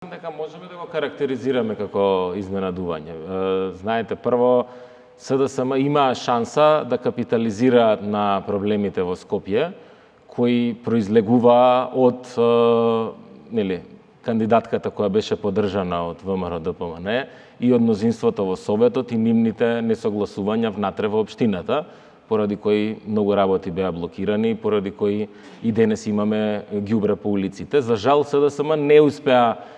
Дека можеме да го карактеризираме како изненадување. Знаете, прво, СДСМ има шанса да капитализира на проблемите во Скопје, кои произлегува од кандидатката која беше поддржана од ВМРО-ДПМН и од мнозинството во Советот и нивните несогласувања внатре во општината, поради кои многу работи беа блокирани, поради кои и денес имаме ѓубре по улиците. За жал, СДСМ не успеа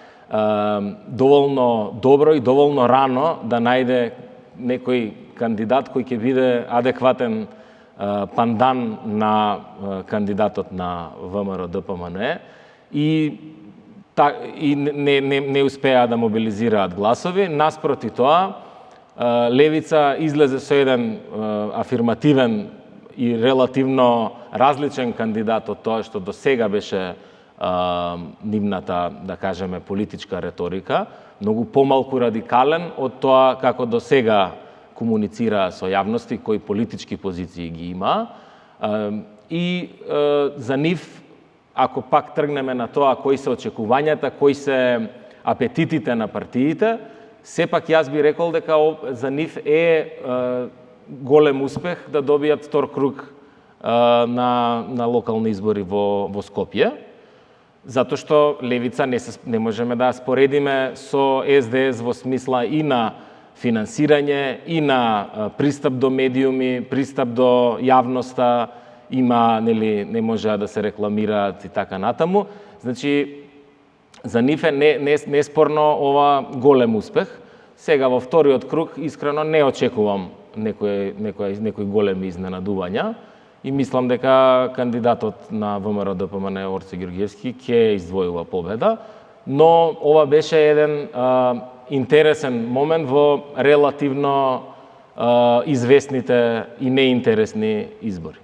доволно добро и доволно рано да најде некој кандидат кој ќе биде адекватен пандан на кандидатот на ВМРО-ДПМН и не успеа да мобилизираат гласови. Наспроти тоа, Левица излезе со еден афирмативен и релативно различен кандидат од тоа што до сега беше нивната, да кажеме, политичка реторика, многу помалку радикален од тоа како до сега комуницира со јавности, кои политички позиции ги има. И за нив, ако пак тргнеме на тоа кои се очекувањата, кои се апетитите на партиите, сепак јас би рекол дека за нив е голем успех да добијат втор круг на локални избори во Скопје, затоа што Левица не можеме да споредиме со СДС во смисла и на финансирање, и на пристап до медиуми, пристап до јавноста, има, не можеа да се рекламираат и така натаму. Значи, за нив е неспорно ова голем успех. Сега во вториот круг, искрено, не очекувам некои големи изненадувања и мислам дека кандидатот на ВМРО-ДПМН Орце Ѓорѓевски ќе издвојува победа, но ова беше еден интересен момент во релативно известните и неинтересни избори.